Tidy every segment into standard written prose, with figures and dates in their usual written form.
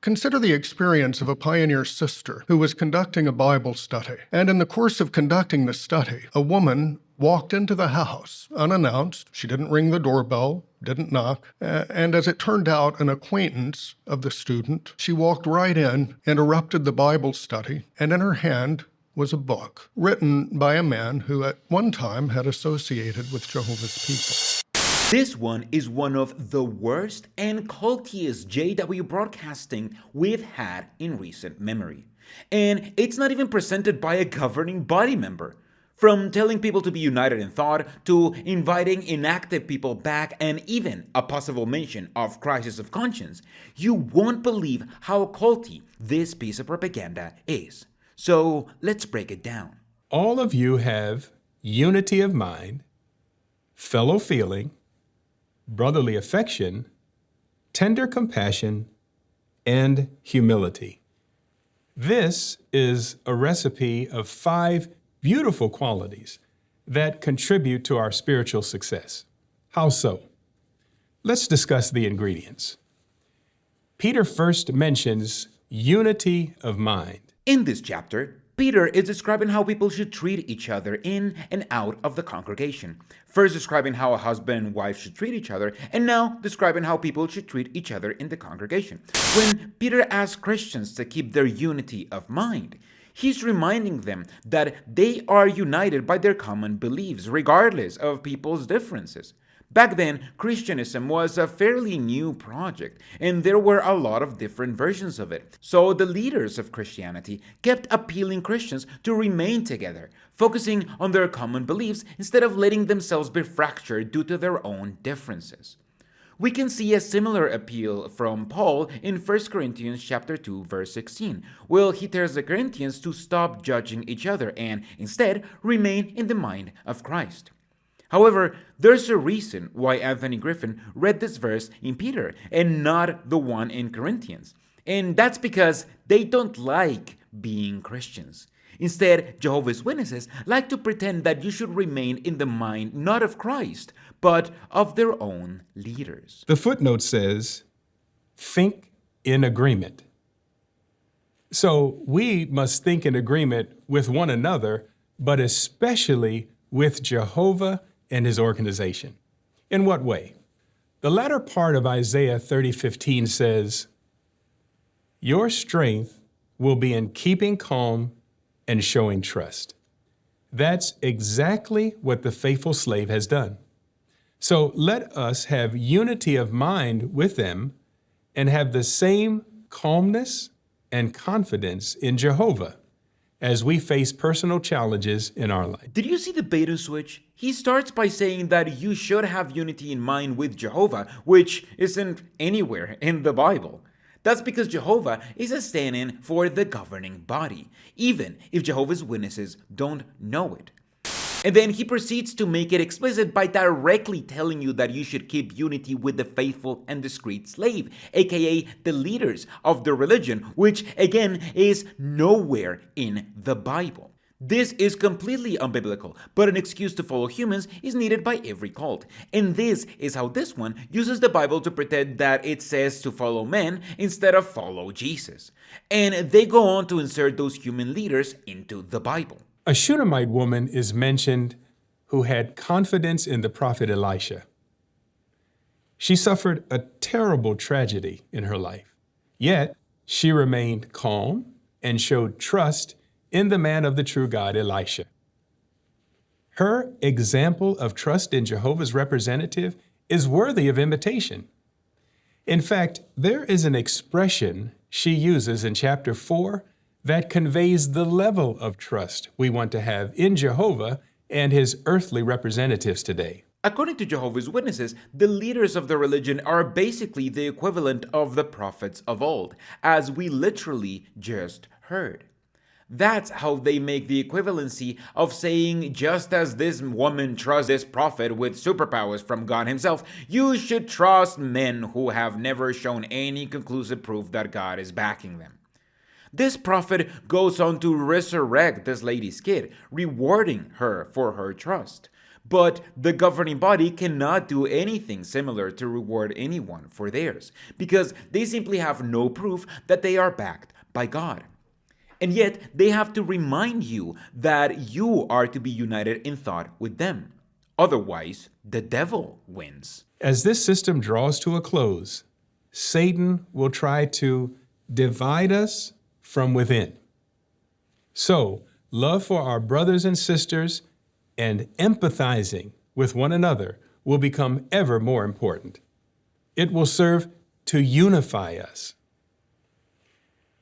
Consider the experience of a pioneer sister who was conducting a Bible study. And in the course of conducting the study, a woman walked into the house unannounced. She didn't ring the doorbell, didn't knock. And as it turned out, an acquaintance of the student, she walked right in, interrupted the Bible study, and in her hand was a book written by a man who at one time had associated with Jehovah's people. This one is one of the worst and cultiest JW broadcasting we've had in recent memory. And it's not even presented by a governing body member. From telling people to be united in thought, to inviting inactive people back, and even a possible mention of crisis of conscience, you won't believe how culty this piece of propaganda is. So let's break it down. All of you have unity of mind, fellow feeling, brotherly affection, tender compassion, and humility. This is a recipe of 5 beautiful qualities that contribute to our spiritual success. How so? Let's discuss the ingredients. Peter first mentions unity of mind. In this chapter, Peter is describing how people should treat each other in and out of the congregation. First describing how a husband and wife should treat each other, and now describing how people should treat each other in the congregation. When Peter asks Christians to keep their unity of mind, he's reminding them that they are united by their common beliefs, regardless of people's differences. Back then, Christianism was a fairly new project, and there were a lot of different versions of it. So the leaders of Christianity kept appealing Christians to remain together, focusing on their common beliefs instead of letting themselves be fractured due to their own differences. We can see a similar appeal from Paul in 1 Corinthians chapter 2, verse 16, where he tells the Corinthians to stop judging each other and instead remain in the mind of Christ. However, there's a reason why Anthony Griffin read this verse in Peter and not the one in Corinthians. And that's because they don't like being Christians. Instead, Jehovah's Witnesses like to pretend that you should remain in the mind not of Christ, but of their own leaders. The footnote says, think in agreement. So we must think in agreement with one another, but especially with Jehovah and his organization. In what way? The latter part of Isaiah 30:15 says, your strength will be in keeping calm and showing trust. That's exactly what the faithful slave has done. So let us have unity of mind with them and have the same calmness and confidence in Jehovah as we face personal challenges in our life. Did you see the bait and switch? He starts by saying that you should have unity in mind with Jehovah, which isn't anywhere in the Bible. That's because Jehovah is a stand-in for the governing body, even if Jehovah's Witnesses don't know it. And then he proceeds to make it explicit by directly telling you that you should keep unity with the faithful and discreet slave, aka the leaders of the religion, which again is nowhere in the Bible. This is completely unbiblical, but an excuse to follow humans is needed by every cult. And this is how this one uses the Bible to pretend that it says to follow men instead of follow Jesus. And they go on to insert those human leaders into the Bible. A Shunammite woman is mentioned who had confidence in the prophet Elisha. She suffered a terrible tragedy in her life, yet she remained calm and showed trust in the man of the true God, Elisha. Her example of trust in Jehovah's representative is worthy of imitation. In fact, there is an expression she uses in chapter 4 that conveys the level of trust we want to have in Jehovah and his earthly representatives today. According to Jehovah's Witnesses, the leaders of the religion are basically the equivalent of the prophets of old, as we literally just heard. That's how they make the equivalency of saying, just as this woman trusts this prophet with superpowers from God himself, you should trust men who have never shown any conclusive proof that God is backing them. This prophet goes on to resurrect this lady's kid, rewarding her for her trust. But the governing body cannot do anything similar to reward anyone for theirs, because they simply have no proof that they are backed by God. And yet, they have to remind you that you are to be united in thought with them. Otherwise, the devil wins. As this system draws to a close, Satan will try to divide us from within. So, love for our brothers and sisters and empathizing with one another will become ever more important. It will serve to unify us.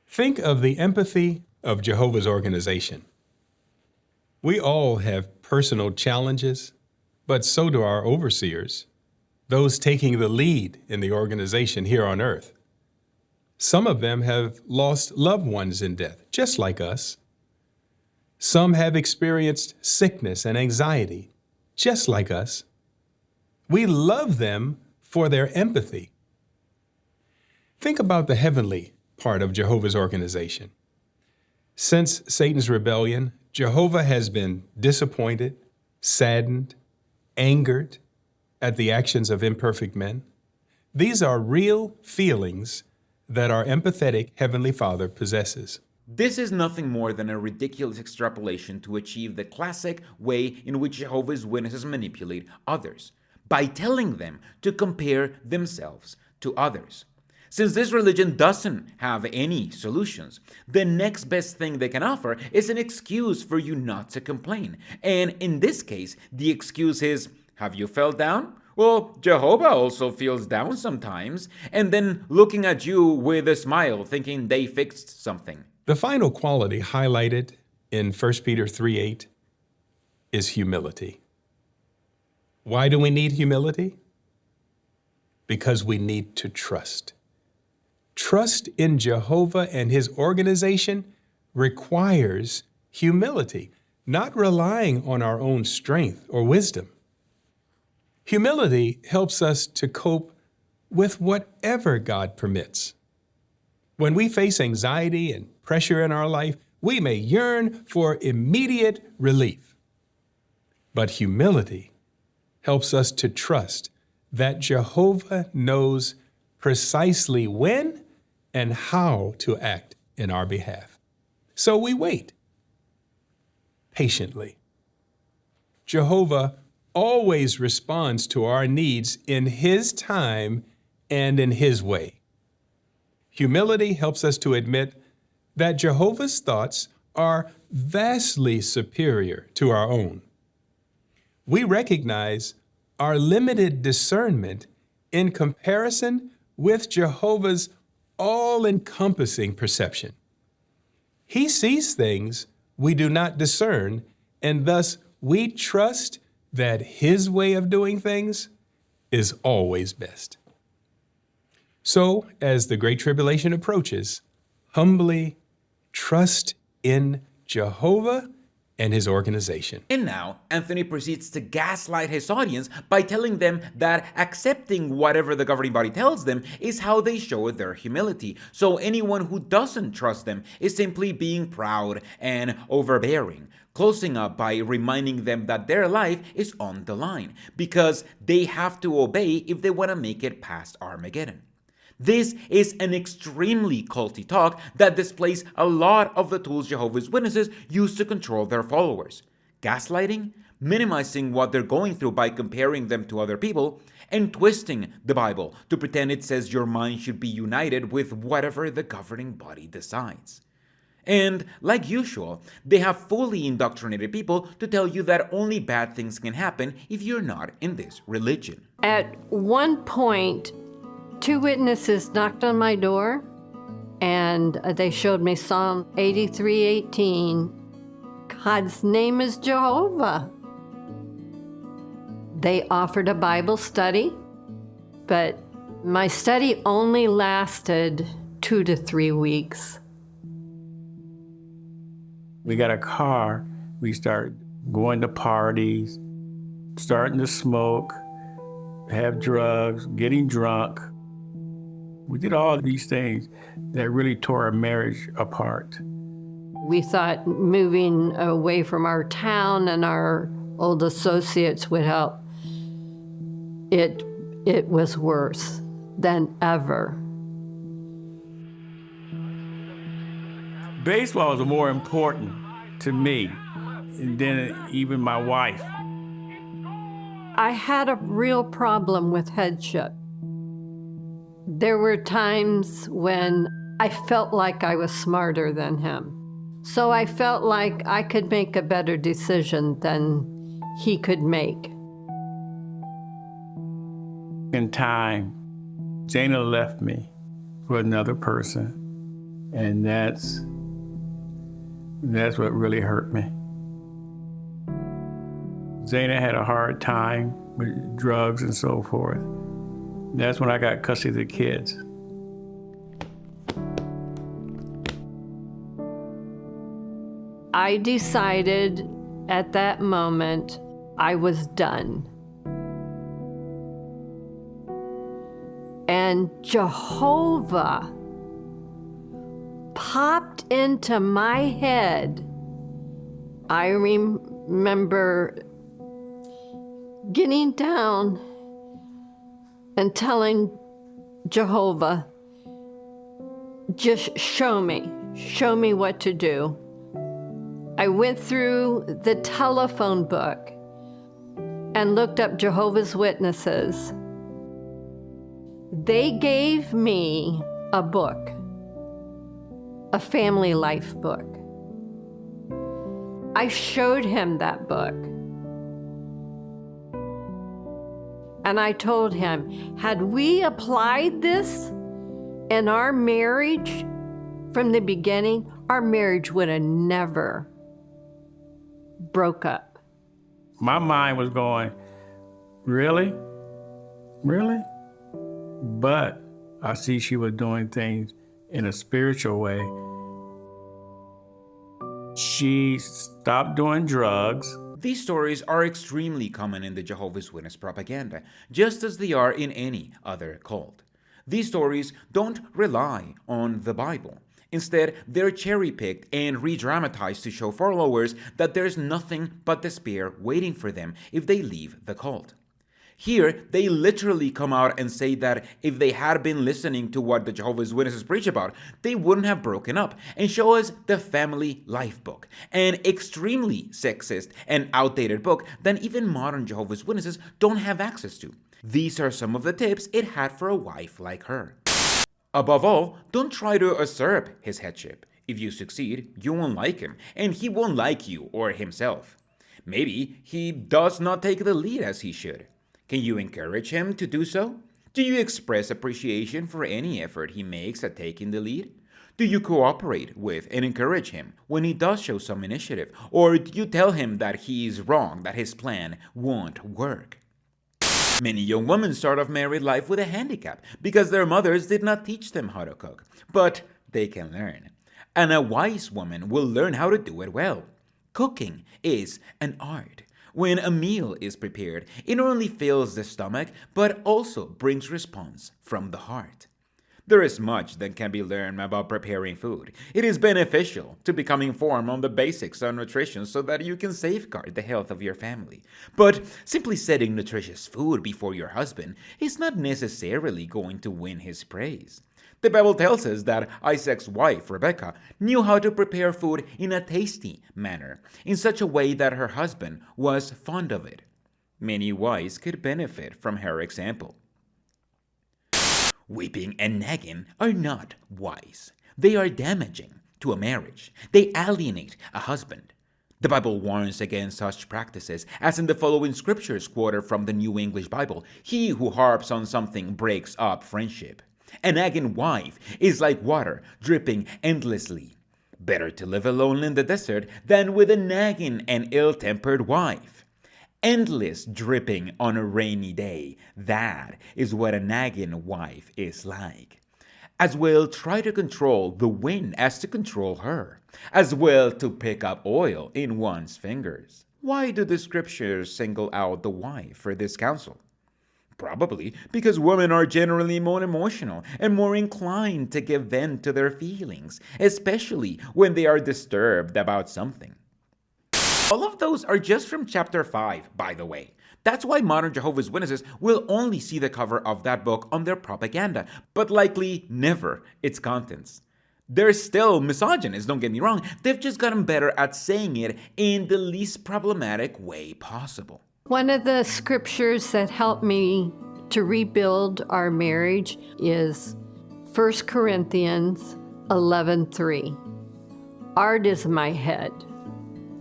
Think of the empathy of Jehovah's organization. We all have personal challenges, but so do our overseers, those taking the lead in the organization here on earth. Some of them have lost loved ones in death, just like us. Some have experienced sickness and anxiety, just like us. We love them for their empathy. Think about the heavenly part of Jehovah's organization. Since Satan's rebellion, Jehovah has been disappointed, saddened, angered at the actions of imperfect men. These are real feelings that our empathetic Heavenly Father possesses. This is nothing more than a ridiculous extrapolation to achieve the classic way in which Jehovah's Witnesses manipulate others, by telling them to compare themselves to others. Since this religion doesn't have any solutions, the next best thing they can offer is an excuse for you not to complain. And in this case, the excuse is, have you fell down? Well, Jehovah also feels down sometimes, and then looking at you with a smile, thinking they fixed something. The final quality highlighted in 1 Peter 3:8 is humility. Why do we need humility? Because we need to trust. Trust in Jehovah and his organization requires humility, not relying on our own strength or wisdom. Humility helps us to cope with whatever God permits. When we face anxiety and pressure in our life, we may yearn for immediate relief. But humility helps us to trust that Jehovah knows precisely when and how to act in our behalf. So we wait patiently. Jehovah always responds to our needs in his time and in his way. Humility helps us to admit that Jehovah's thoughts are vastly superior to our own. We recognize our limited discernment in comparison with Jehovah's all-encompassing perception. He sees things we do not discern, and thus we trust that his way of doing things is always best. So, as the Great Tribulation approaches, humbly trust in Jehovah and his organization. And now, Anthony proceeds to gaslight his audience by telling them that accepting whatever the governing body tells them is how they show their humility. So anyone who doesn't trust them is simply being proud and overbearing, closing up by reminding them that their life is on the line, because they have to obey if they want to make it past Armageddon. This is an extremely culty talk that displays a lot of the tools Jehovah's Witnesses use to control their followers: gaslighting, minimizing what they're going through by comparing them to other people, and twisting the Bible to pretend it says your mind should be united with whatever the governing body decides. And, like usual, they have fully indoctrinated people to tell you that only bad things can happen if you're not in this religion. At one point, 2 witnesses knocked on my door, and they showed me Psalm 83:18. God's name is Jehovah. They offered a Bible study, but my study only lasted 2 to 3 weeks. We got a car, we started going to parties, starting to smoke, have drugs, getting drunk. We did all these things that really tore our marriage apart. We thought moving away from our town and our old associates would help. It was worse than ever. Baseball was more important to me than even my wife. I had a real problem with headship. There were times when I felt like I was smarter than him. So I felt like I could make a better decision than he could make. In time, Jana left me for another person, and that's what really hurt me. Jana had a hard time with drugs and so forth. That's when I got custody of the kids. I decided at that moment I was done. And Jehovah popped into my head. I remember getting down and telling Jehovah, just show me what to do. I went through the telephone book and looked up Jehovah's Witnesses. They gave me a book, a family life book. I showed him that book. And I told him, had we applied this in our marriage from the beginning, our marriage would have never broke up. My mind was going, really? Really? But I see she was doing things in a spiritual way. She stopped doing drugs. These stories are extremely common in the Jehovah's Witness propaganda, just as they are in any other cult. These stories don't rely on the Bible. Instead, they're cherry-picked and re-dramatized to show followers that there's nothing but despair waiting for them if they leave the cult. Here, they literally come out and say that if they had been listening to what the Jehovah's Witnesses preach about, they wouldn't have broken up, and show us the family life book, an extremely sexist and outdated book that even modern Jehovah's Witnesses don't have access to. These are some of the tips it had for a wife like her. Above all, don't try to usurp his headship. If you succeed, you won't like him, and he won't like you or himself. Maybe he does not take the lead as he should. Can you encourage him to do so? Do you express appreciation for any effort he makes at taking the lead? Do you cooperate with and encourage him when he does show some initiative? Or do you tell him that he is wrong, that his plan won't work? Many young women start off married life with a handicap because their mothers did not teach them how to cook, but they can learn. And a wise woman will learn how to do it well. Cooking is an art. When a meal is prepared, it not only fills the stomach, but also brings response from the heart. There is much that can be learned about preparing food. It is beneficial to become informed on the basics of nutrition so that you can safeguard the health of your family. But simply setting nutritious food before your husband is not necessarily going to win his praise. The Bible tells us that Isaac's wife, Rebekah, knew how to prepare food in a tasty manner, in such a way that her husband was fond of it. Many wives could benefit from her example. Weeping and nagging are not wise. They are damaging to a marriage. They alienate a husband. The Bible warns against such practices, as in the following scriptures quoted from the New English Bible. He who harps on something breaks up friendship. A nagging wife is like water dripping endlessly. Better to live alone in the desert than with a nagging and ill-tempered wife. Endless dripping on a rainy day, that is what a nagging wife is like. As well try to control the wind as to control her. As well to pick up oil in one's fingers. Why do the scriptures single out the wife for this counsel? Probably because women are generally more emotional and more inclined to give vent to their feelings, especially when they are disturbed about something. All of those are just from chapter 5, by the way. That's why modern Jehovah's Witnesses will only see the cover of that book on their propaganda, but likely never its contents. They're still misogynists, don't get me wrong. They've just gotten better at saying it in the least problematic way possible. One of the scriptures that helped me to rebuild our marriage is 1 Corinthians 11:3. Art is my head.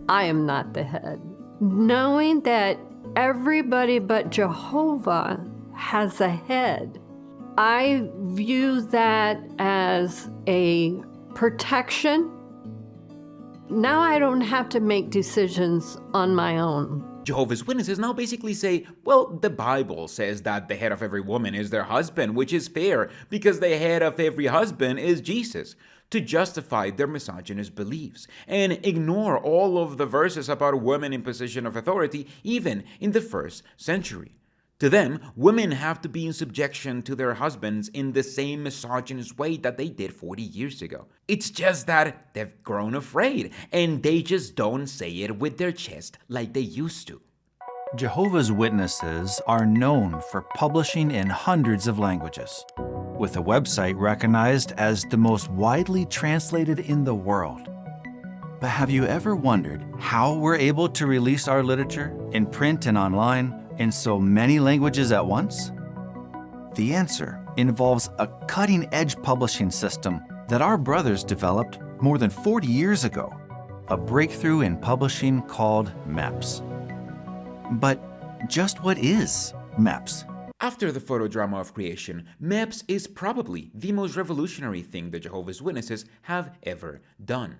I am not the head. Knowing that everybody but Jehovah has a head, I view that as a protection. Now I don't have to make decisions on my own. Jehovah's Witnesses now basically say, well, the Bible says that the head of every woman is their husband, which is fair because the head of every husband is Jesus, to justify their misogynist beliefs, and ignore all of the verses about women in position of authority, even in the 1st century. To them, women have to be in subjection to their husbands in the same misogynist way that they did 40 years ago. It's just that they've grown afraid, and they just don't say it with their chest like they used to. Jehovah's Witnesses are known for publishing in hundreds of languages, with a website recognized as the most widely translated in the world. But have you ever wondered how we're able to release our literature in print and online in so many languages at once? The answer involves a cutting-edge publishing system that our brothers developed more than 40 years ago, a breakthrough in publishing called MEPS. But just what is MEPS? After the photodrama of creation, MEPS is probably the most revolutionary thing the Jehovah's Witnesses have ever done.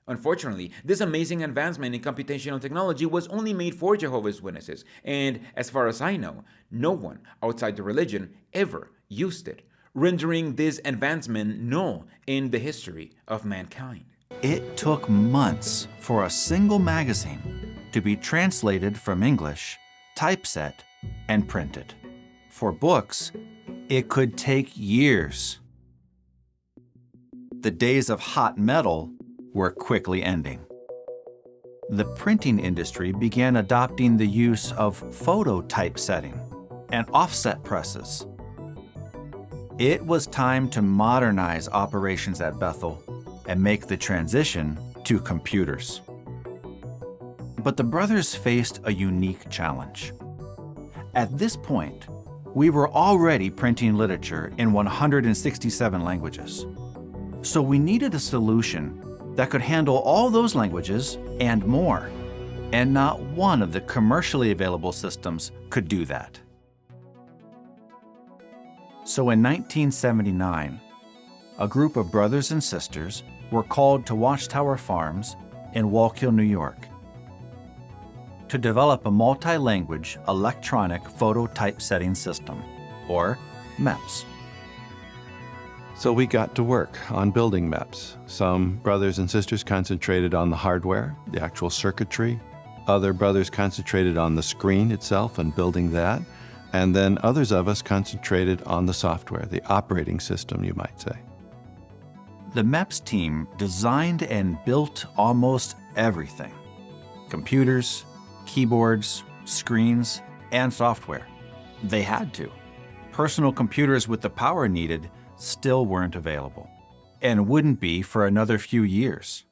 Unfortunately, this amazing advancement in computational technology was only made for Jehovah's Witnesses, and as far as I know, no one outside the religion ever used it, rendering this advancement null in the history of mankind. It took months for a single magazine to be translated from English, typeset, and printed. For books, it could take years. The days of hot metal were quickly ending. The printing industry began adopting the use of photo typesetting and offset presses. It was time to modernize operations at Bethel and make the transition to computers. But the brothers faced a unique challenge. At this point, we were already printing literature in 167 languages. So we needed a solution that could handle all those languages and more. And not one of the commercially available systems could do that. So in 1979, a group of brothers and sisters were called to Watchtower Farms in Wallkill, New York, to develop a multi-language electronic photo typesetting system, or MEPS. So we got to work on building MEPS. Some brothers and sisters concentrated on the hardware, the actual circuitry. Other brothers concentrated on the screen itself and building that. And then others of us concentrated on the software, the operating system, you might say. The MEPS team designed and built almost everything: computers, keyboards, screens, and software. They had to. Personal computers with the power needed still weren't available, and wouldn't be for another few years.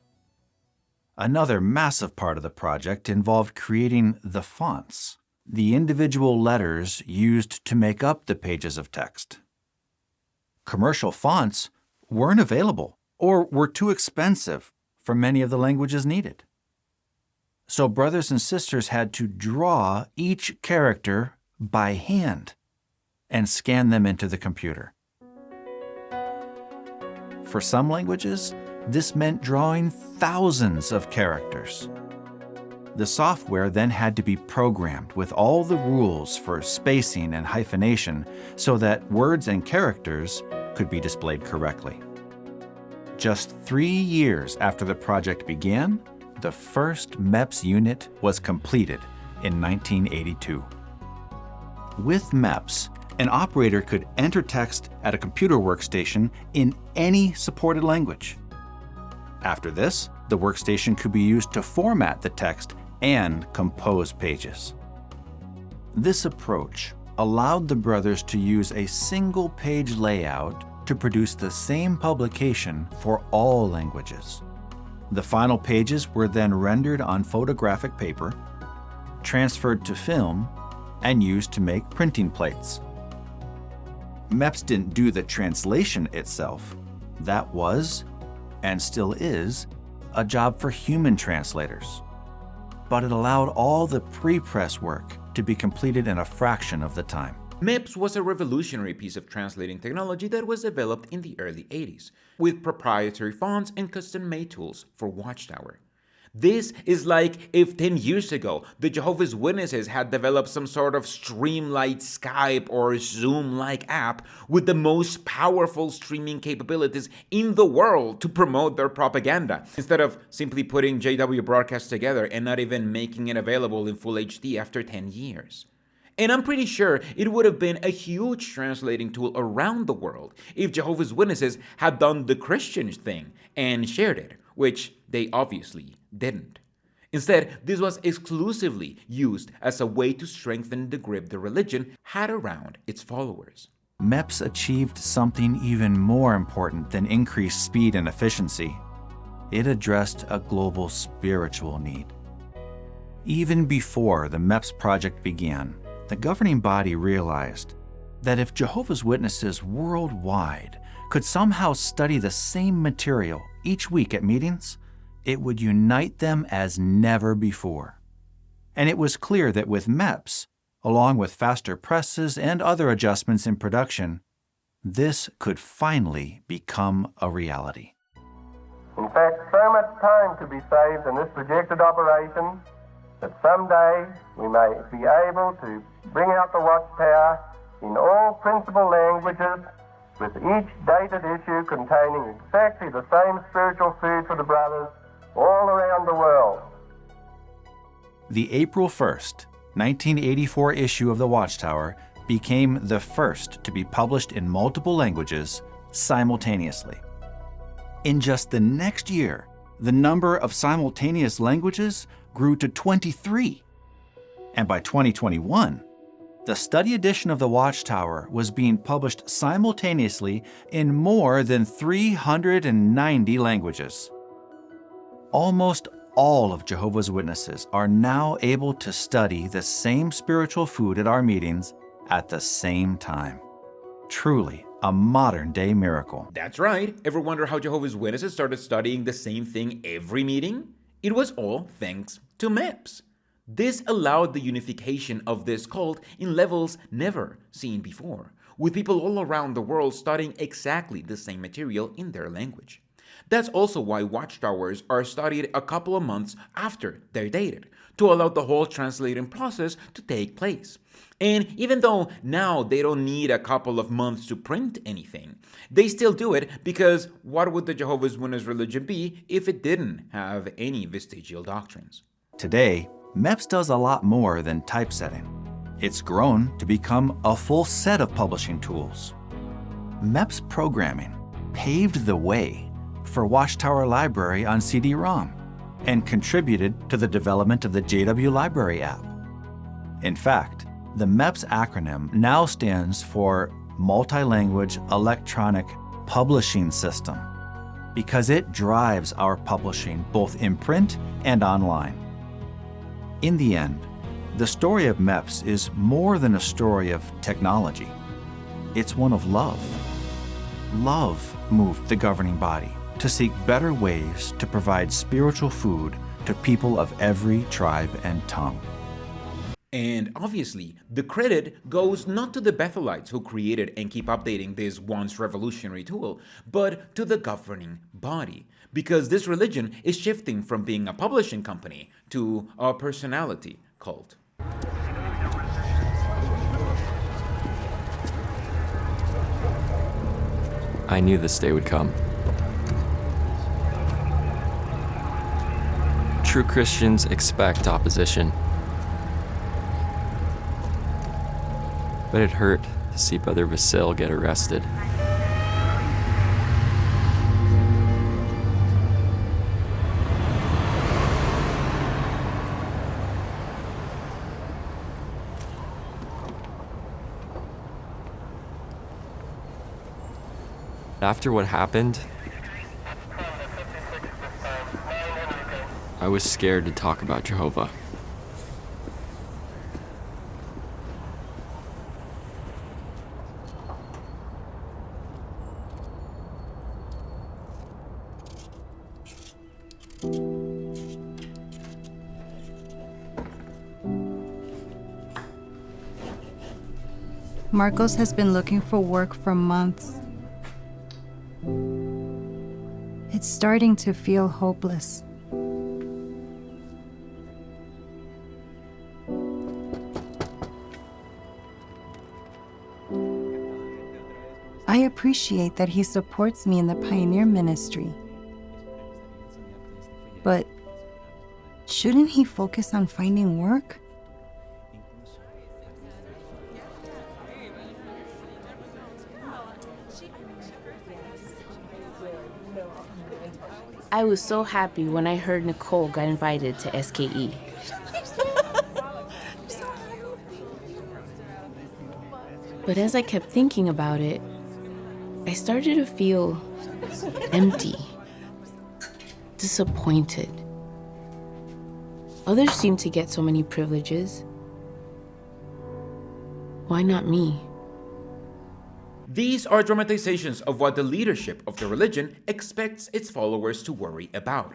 Another massive part of the project involved creating the fonts, the individual letters used to make up the pages of text. Commercial fonts weren't available or were too expensive for many of the languages needed. So brothers and sisters had to draw each character by hand and scan them into the computer. For some languages, this meant drawing thousands of characters. The software then had to be programmed with all the rules for spacing and hyphenation so that words and characters could be displayed correctly. Just 3 years after the project began, the first MEPS unit was completed in 1982. With MEPS, an operator could enter text at a computer workstation in any supported language. After this, the workstation could be used to format the text and compose pages. This approach allowed the brothers to use a single-page layout to produce the same publication for all languages. The final pages were then rendered on photographic paper, transferred to film, and used to make printing plates. MEPS didn't do the translation itself. That was, and still is, a job for human translators. But it allowed all the pre-press work to be completed in a fraction of the time. MEPS was a revolutionary piece of translating technology that was developed in the early 80s, with proprietary fonts and custom-made tools for Watchtower. This is like if 10 years ago, the Jehovah's Witnesses had developed some sort of streamlined Skype or Zoom-like app with the most powerful streaming capabilities in the world to promote their propaganda, instead of simply putting JW broadcasts together and not even making it available in full HD after 10 years. And I'm pretty sure it would have been a huge translating tool around the world if Jehovah's Witnesses had done the Christian thing and shared it, which they obviously didn't. Instead, this was exclusively used as a way to strengthen the grip the religion had around its followers. MEPS achieved something even more important than increased speed and efficiency. It addressed a global spiritual need. Even before the MEPS project began, the governing body realized that if Jehovah's Witnesses worldwide could somehow study the same material each week at meetings, it would unite them as never before. And it was clear that with MEPS, along with faster presses and other adjustments in production, this could finally become a reality. In fact, so much time could be saved in this projected operation that someday we may be able to bring out the Watchtower in all principal languages, with each dated issue containing exactly the same spiritual food for the brothers all around the world. The April 1st, 1984 issue of the Watchtower became the first to be published in multiple languages simultaneously. In just the next year, the number of simultaneous languages grew to 23. And by 2021, the study edition of the Watchtower was being published simultaneously in more than 390 languages. Almost all of Jehovah's Witnesses are now able to study the same spiritual food at our meetings at the same time. Truly a modern-day miracle. That's right. Ever wonder how Jehovah's Witnesses started studying the same thing every meeting? It was all thanks to MEPS. This allowed the unification of this cult in levels never seen before, with people all around the world studying exactly the same material in their language. That's also why Watchtowers are studied a couple of months after they're dated, to allow the whole translating process to take place. And even though now they don't need a couple of months to print anything, they still do it because what would the Jehovah's Witness religion be if it didn't have any vestigial doctrines? Today, MEPS does a lot more than typesetting. It's grown to become a full set of publishing tools. MEPS programming paved the way for Watchtower Library on CD-ROM and contributed to the development of the JW Library app. In fact, the MEPS acronym now stands for Multi-Language Electronic Publishing System because it drives our publishing both in print and online. In the end, the story of MEPS is more than a story of technology. It's one of love. Love moved the governing body to seek better ways to provide spiritual food to people of every tribe and tongue. And obviously, the credit goes not to the Bethelites who created and keep updating this once revolutionary tool, but to the governing body, because this religion is shifting from being a publishing company to a personality cult. I knew this day would come. True Christians expect opposition. But it hurt to see Brother Vasil get arrested. After what happened, I was scared to talk about Jehovah. Marcos has been looking for work for months. It's starting to feel hopeless. I appreciate that he supports me in the pioneer ministry. But shouldn't he focus on finding work? I was so happy when I heard Nicole got invited to SKE. But as I kept thinking about it, I started to feel empty, disappointed. Others seem to get so many privileges. Why not me? These are dramatizations of what the leadership of the religion expects its followers to worry about.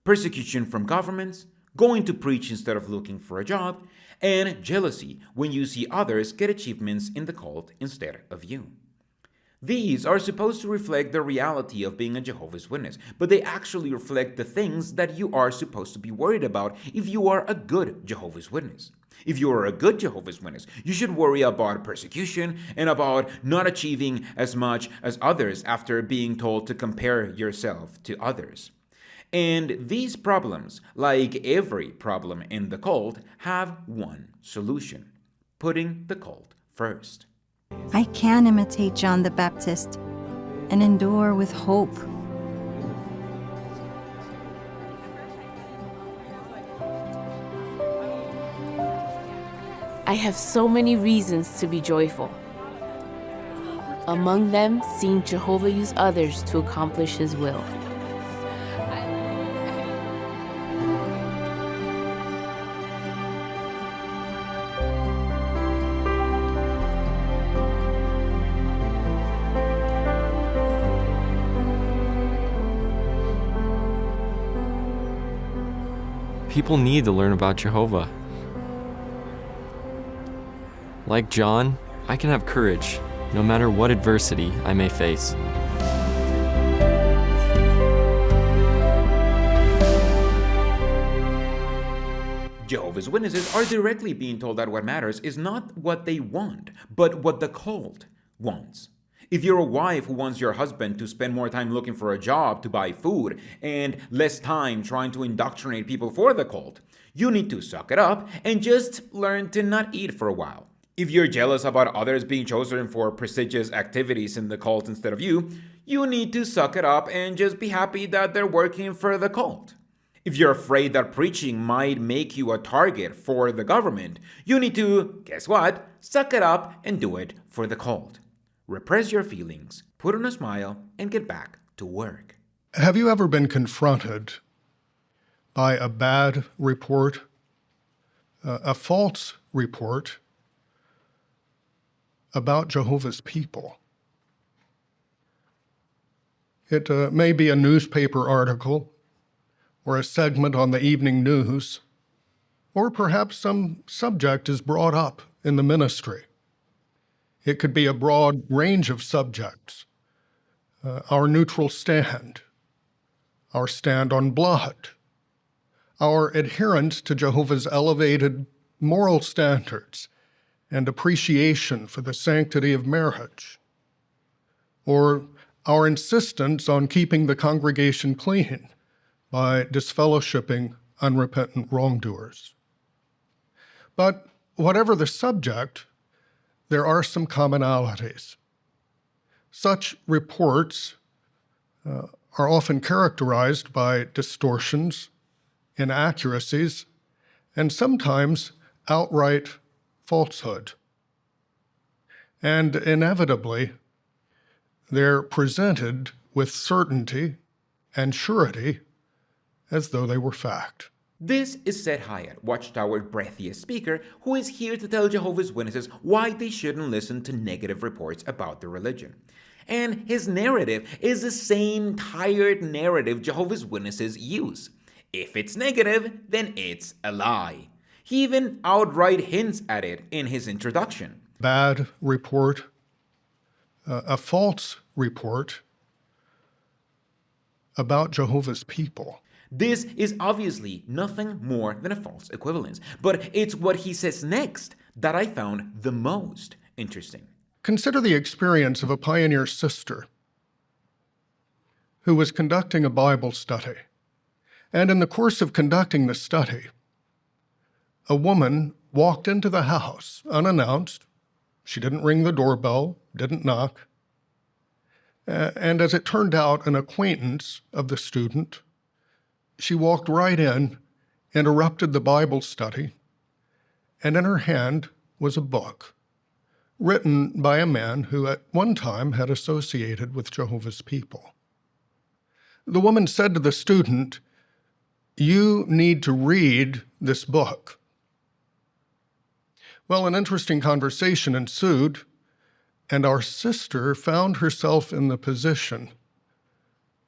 Persecution from governments, going to preach instead of looking for a job, and jealousy when you see others get achievements in the cult instead of you. These are supposed to reflect the reality of being a Jehovah's Witness, but they actually reflect the things that you are supposed to be worried about if you are a good Jehovah's Witness. If you are a good Jehovah's Witness, you should worry about persecution and about not achieving as much as others after being told to compare yourself to others. And these problems, like every problem in the cult, have one solution: putting the cult first. I can imitate John the Baptist and endure with hope. I have so many reasons to be joyful. Among them, seeing Jehovah use others to accomplish his will. People need to learn about Jehovah. Like John, I can have courage, no matter what adversity I may face. Jehovah's Witnesses are directly being told that what matters is not what they want, but what the cult wants. If you're a wife who wants your husband to spend more time looking for a job to buy food and less time trying to indoctrinate people for the cult, you need to suck it up and just learn to not eat for a while. If you're jealous about others being chosen for prestigious activities in the cult instead of you, you need to suck it up and just be happy that they're working for the cult. If you're afraid that preaching might make you a target for the government, you need to, guess what, suck it up and do it for the cult. Repress your feelings, put on a smile, and get back to work. Have you ever been confronted by a bad report, a false report about Jehovah's people? It may be a newspaper article or a segment on the evening news, or perhaps some subject is brought up in the ministry. It could be a broad range of subjects. Our neutral stand, our stand on blood, our adherence to Jehovah's elevated moral standards and appreciation for the sanctity of marriage, or our insistence on keeping the congregation clean by disfellowshipping unrepentant wrongdoers. But whatever the subject, there are some commonalities. Such reports are often characterized by distortions, inaccuracies, and sometimes outright falsehood. And inevitably, They're presented with certainty and surety as though they were fact. This is Seth Hyatt, Watchtower breathiest speaker, who is here to tell Jehovah's Witnesses why they shouldn't listen to negative reports about their religion. And his narrative is the same tired narrative Jehovah's Witnesses use. If it's negative, then it's a lie. He even outright hints at it in his introduction. Bad report, a false report about Jehovah's people. This is obviously nothing more than a false equivalence, but it's what he says next that I found the most interesting. Consider the experience of a pioneer sister who was conducting a Bible study. And in the course of conducting the study, a woman walked into the house unannounced. She didn't ring the doorbell, didn't knock. And as it turned out, an acquaintance of the student. She walked right in, interrupted the Bible study, and in her hand was a book written by a man who at one time had associated with Jehovah's people. The woman said to the student, "You need to read this book." Well, an interesting conversation ensued, and our sister found herself in the position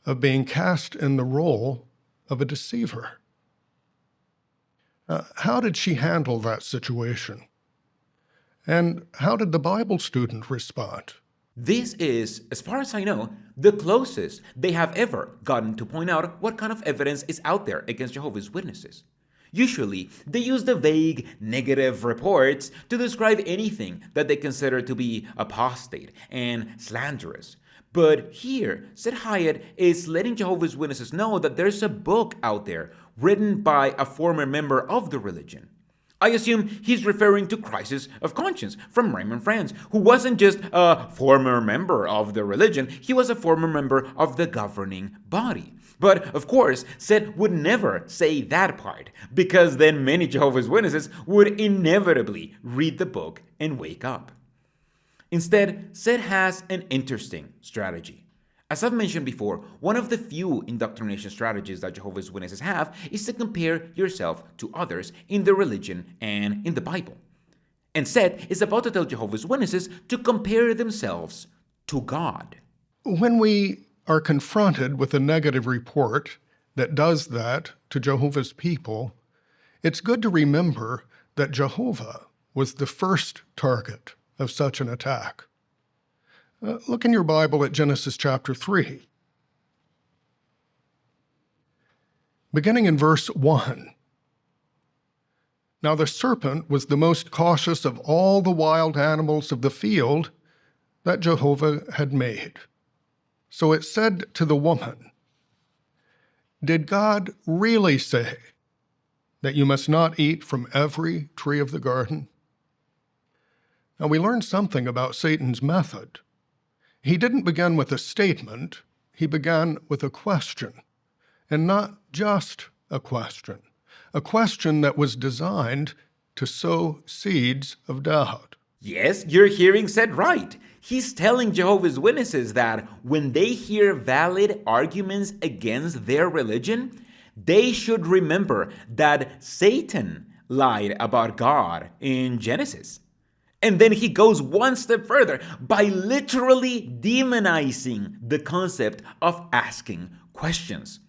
of being cast in the role of a deceiver. How did she handle that situation? And how did the Bible student respond? This is, as far as I know, the closest they have ever gotten to point out what kind of evidence is out there against Jehovah's Witnesses. Usually, they use the vague, negative reports to describe anything that they consider to be apostate and slanderous. But here, Seth Hyatt is letting Jehovah's Witnesses know that there's a book out there written by a former member of the religion. I assume he's referring to Crisis of Conscience from Raymond Franz, who wasn't just a former member of the religion, he was a former member of the governing body. But of course, Seth would never say that part, because then many Jehovah's Witnesses would inevitably read the book and wake up. Instead, Seth has an interesting strategy. As I've mentioned before, one of the few indoctrination strategies that Jehovah's Witnesses have is to compare yourself to others in the religion and in the Bible. And Seth is about to tell Jehovah's Witnesses to compare themselves to God. When we are confronted with a negative report that does that to Jehovah's people, it's good to remember that Jehovah was the first target of such an attack. Look in your Bible at Genesis chapter 3. Beginning in verse 1. Now the serpent was the most cautious of all the wild animals of the field that Jehovah had made. So it said to the woman, "Did God really say that you must not eat from every tree of the garden?" Now we learn something about Satan's method. He didn't begin with a statement, he began with a question. And not just a question that was designed to sow seeds of doubt. Yes, you're hearing Seth right. He's telling Jehovah's Witnesses that when they hear valid arguments against their religion, they should remember that Satan lied about God in Genesis. And then he goes one step further by literally demonizing the concept of asking questions.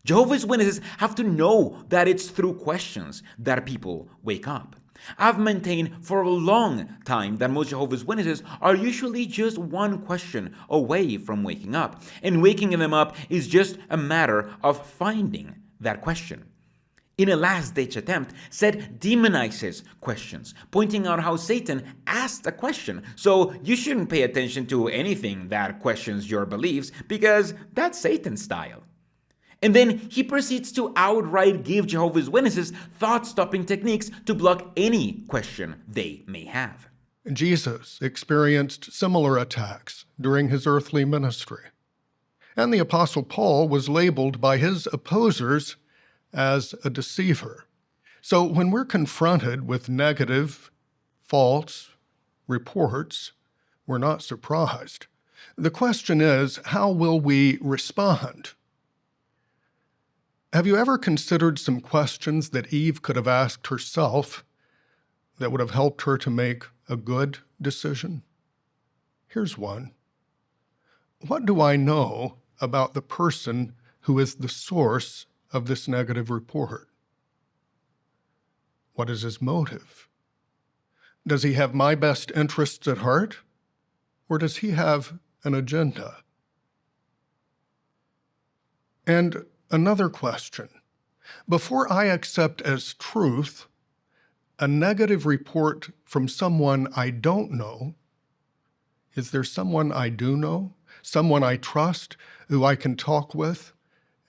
Jehovah's Witnesses have to know that it's through questions that people wake up. I've maintained for a long time that most Jehovah's Witnesses are usually just one question away from waking up, and waking them up is just a matter of finding that question. In a last-ditch attempt, Seth demonizes questions, pointing out how Satan asked a question, so you shouldn't pay attention to anything that questions your beliefs, because that's Satan's style. And then he proceeds to outright give Jehovah's Witnesses thought-stopping techniques to block any question they may have. Jesus experienced similar attacks during his earthly ministry. And the Apostle Paul was labeled by his opposers as a deceiver. So when we're confronted with negative, false reports, we're not surprised. The question is, how will we respond? Have you ever considered some questions that Eve could have asked herself that would have helped her to make a good decision? Here's one. What do I know about the person who is the source of this negative report? What is his motive? Does he have my best interests at heart, or does he have an agenda? And another question. Before I accept as truth a negative report from someone I don't know, is there someone I do know, someone I trust, who I can talk with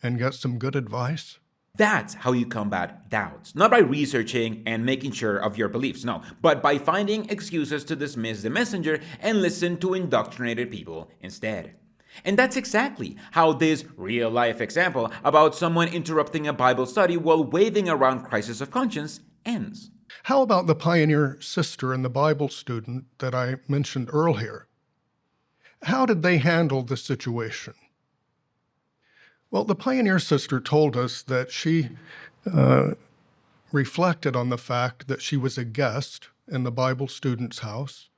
and get some good advice? That's how you combat doubts. Not by researching and making sure of your beliefs, no, but by finding excuses to dismiss the messenger and listen to indoctrinated people instead. And that's exactly how this real-life example about someone interrupting a Bible study while waving around crisis of conscience ends. How about the pioneer sister and the Bible student that I mentioned earlier? How did they handle the situation? Well, the pioneer sister told us that she reflected on the fact that she was a guest in the Bible student's house,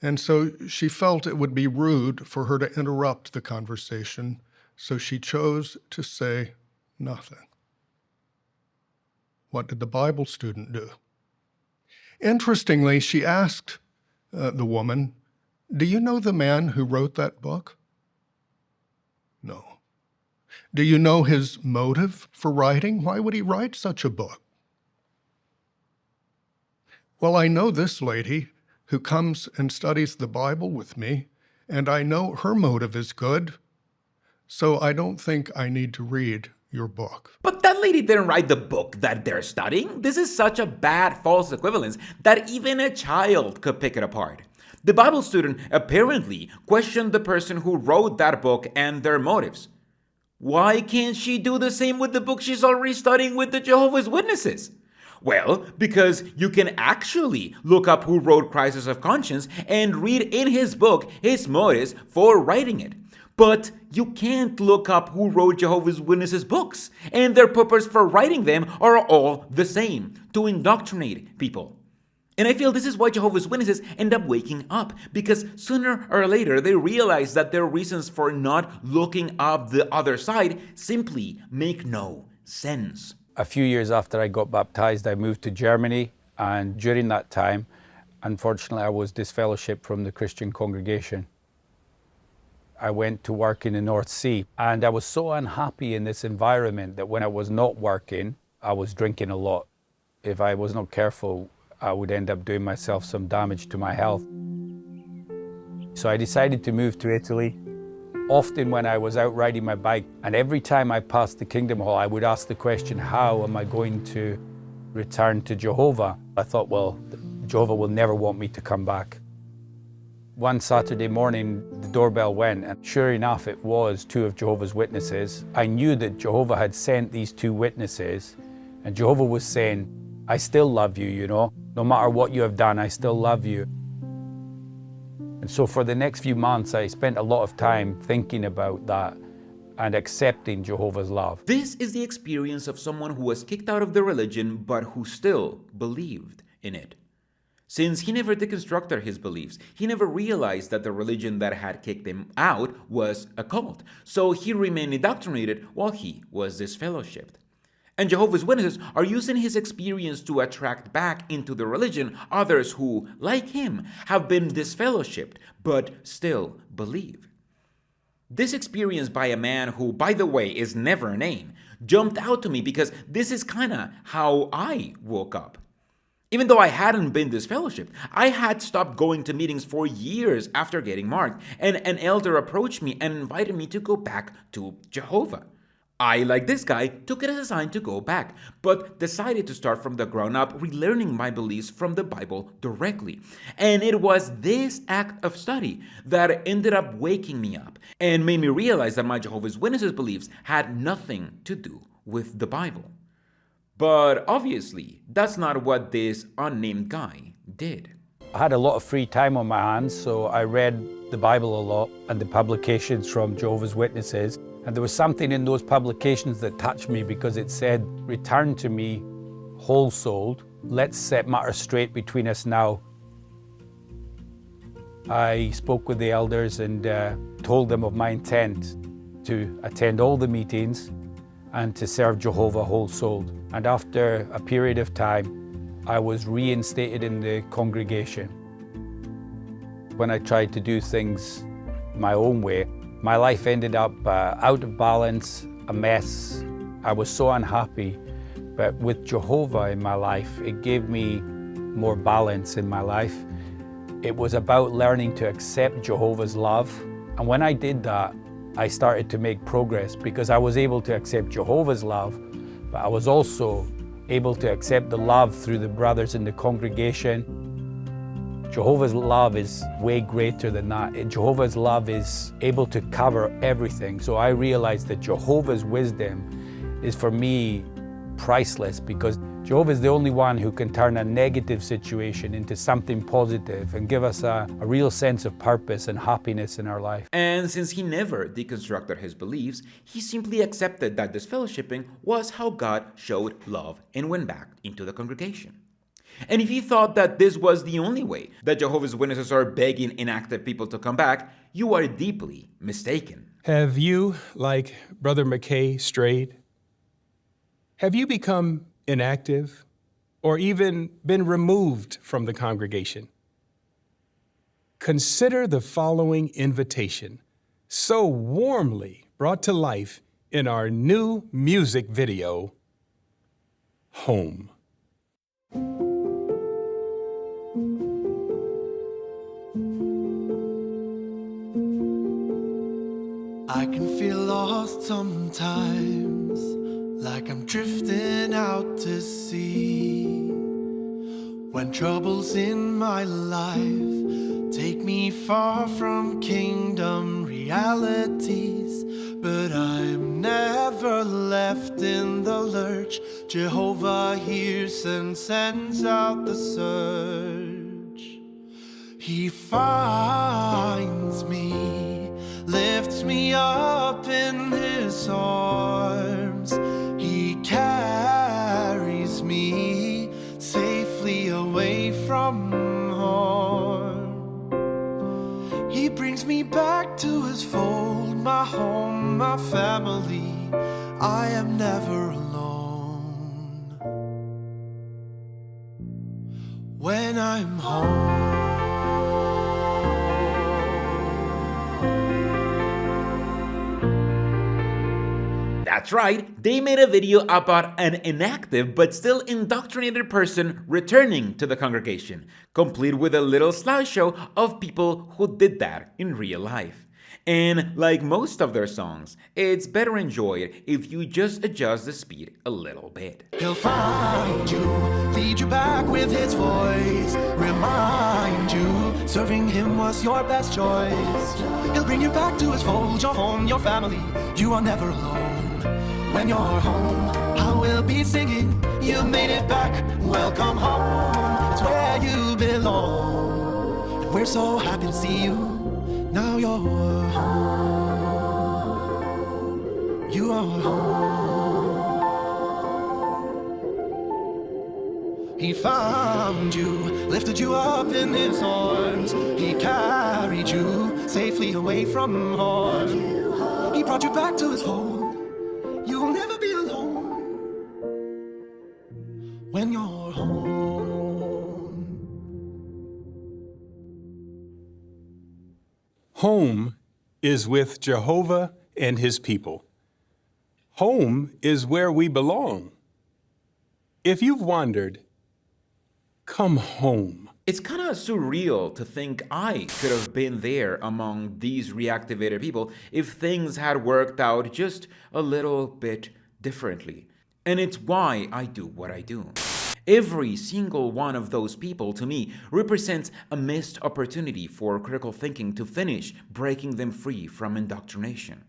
and so she felt it would be rude for her to interrupt the conversation, so she chose to say nothing. What did the Bible student do? Interestingly, she asked the woman, "Do you know the man who wrote that book?" No. Do you know his motive for writing? Why would he write such a book? Well, I know this lady who comes and studies the Bible with me, and I know her motive is good, so I don't think I need to read your book. But that lady didn't write the book that they're studying. This is such a bad false equivalence that even a child could pick it apart. The Bible student apparently questioned the person who wrote that book and their motives. Why can't she do the same with the book she's already studying with the Jehovah's Witnesses? Well, because you can actually look up who wrote Crisis of Conscience and read in his book his motives for writing it. But you can't look up who wrote Jehovah's Witnesses books, and their purpose for writing them are all the same, to indoctrinate people. And I feel this is why Jehovah's Witnesses end up waking up, because sooner or later they realize that their reasons for not looking up the other side simply make no sense. A few years after I got baptized, I moved to Germany, and during that time, unfortunately, I was disfellowshipped from the Christian congregation. I went to work in the North Sea, and I was so unhappy in this environment that when I was not working, I was drinking a lot. If I was not careful, I would end up doing myself some damage to my health. So I decided to move to Italy. Often when I was out riding my bike, and every time I passed the Kingdom Hall, I would ask the question, how am I going to return to Jehovah? I thought, well, Jehovah will never want me to come back. One Saturday morning, the doorbell went, and sure enough, it was two of Jehovah's Witnesses. I knew that Jehovah had sent these two witnesses, and Jehovah was saying, I still love you, you know. No matter what you have done, I still love you. And so for the next few months, I spent a lot of time thinking about that and accepting Jehovah's love. This is the experience of someone who was kicked out of the religion, but who still believed in it. Since he never deconstructed his beliefs, he never realized that the religion that had kicked him out was a cult. So he remained indoctrinated while he was disfellowshipped. And Jehovah's Witnesses are using his experience to attract back into the religion others who, like him, have been disfellowshipped but still believe. This experience by a man who, by the way, is never named, jumped out to me because this is kinda how I woke up. Even though I hadn't been disfellowshipped, I had stopped going to meetings for years after getting marked, and an elder approached me and invited me to go back to Jehovah. I, like this guy, took it as a sign to go back, but decided to start from the ground up, relearning my beliefs from the Bible directly. And it was this act of study that ended up waking me up and made me realize that my Jehovah's Witnesses beliefs had nothing to do with the Bible. But obviously, that's not what this unnamed guy did. I had a lot of free time on my hands, so I read the Bible a lot and the publications from Jehovah's Witnesses. And there was something in those publications that touched me because it said, "Return to me, whole-souled. Let's set matters straight between us now." I spoke with the elders and told them of my intent to attend all the meetings and to serve Jehovah whole-souled. And after a period of time, I was reinstated in the congregation. When I tried to do things my own way, my life ended up out of balance, a mess. I was so unhappy, but with Jehovah in my life, it gave me more balance in my life. It was about learning to accept Jehovah's love. And when I did that, I started to make progress because I was able to accept Jehovah's love, but I was also able to accept the love through the brothers in the congregation. Jehovah's love is way greater than that. Jehovah's love is able to cover everything. So I realized that Jehovah's wisdom is for me priceless because Jehovah is the only one who can turn a negative situation into something positive and give us a real sense of purpose and happiness in our life. And since he never deconstructed his beliefs, he simply accepted that disfellowshipping was how God showed love and went back into the congregation. And if you thought that this was the only way that Jehovah's Witnesses are begging inactive people to come back, you are deeply mistaken. Have you, like Brother McKay, strayed? Have you become inactive or even been removed from the congregation? Consider the following invitation, so warmly brought to life in our new music video, Home. I can feel lost sometimes, like I'm drifting out to sea. When troubles in my life take me far from kingdom realities, but I'm never left in the lurch. Jehovah hears and sends out the search. He finds me, lifts me up in his arms. He carries me safely away from harm. He brings me back to his fold, my home, my family. I am never alone when I'm home. That's right, they made a video about an inactive but still indoctrinated person returning to the congregation, complete with a little slideshow of people who did that in real life. And like most of their songs, it's better enjoyed if you just adjust the speed a little bit. He'll find you, lead you back with his voice, remind you, serving him was your best choice. He'll bring you back to his fold, your home, your family. You are never alone when you're home. I will be singing, you made it back, welcome home. It's where you belong, and we're so happy to see you. Now you're home. You are home. He found you, lifted you up in his arms. He carried you safely away from harm. He brought you back to his fold. You'll never be alone when you're home. Home is with Jehovah and his people. Home is where we belong. If you've wandered, come home. It's kind of surreal to think I could have been there among these reactivated people if things had worked out just a little bit differently. And it's why I do what I do. Every single one of those people, to me, represents a missed opportunity for critical thinking to finish breaking them free from indoctrination.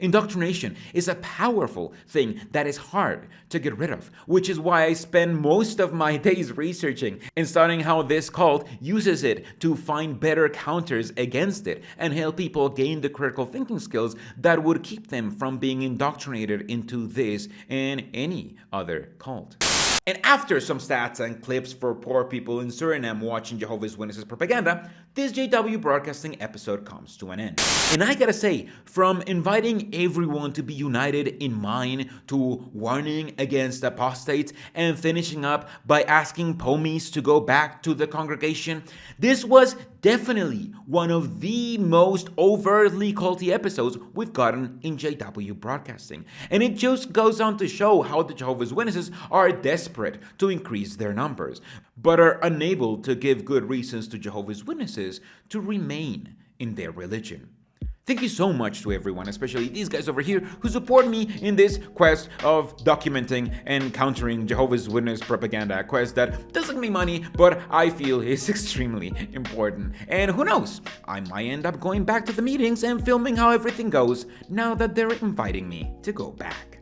Indoctrination is a powerful thing that is hard to get rid of, which is why I spend most of my days researching and studying how this cult uses it to find better counters against it and help people gain the critical thinking skills that would keep them from being indoctrinated into this and any other cult. And after some stats and clips for poor people in Suriname watching Jehovah's Witnesses propaganda, this JW Broadcasting episode comes to an end. And I gotta say, from inviting everyone to be united in mind to warning against apostates and finishing up by asking POMIs to go back to the congregation, this was definitely one of the most overtly culty episodes we've gotten in JW Broadcasting. And it just goes on to show how the Jehovah's Witnesses are desperate to increase their numbers, but are unable to give good reasons to Jehovah's Witnesses to remain in their religion. Thank you so much to everyone, especially these guys over here who support me in this quest of documenting and countering Jehovah's Witness propaganda, a quest that doesn't make money, but I feel is extremely important. And who knows, I might end up going back to the meetings and filming how everything goes now that they're inviting me to go back.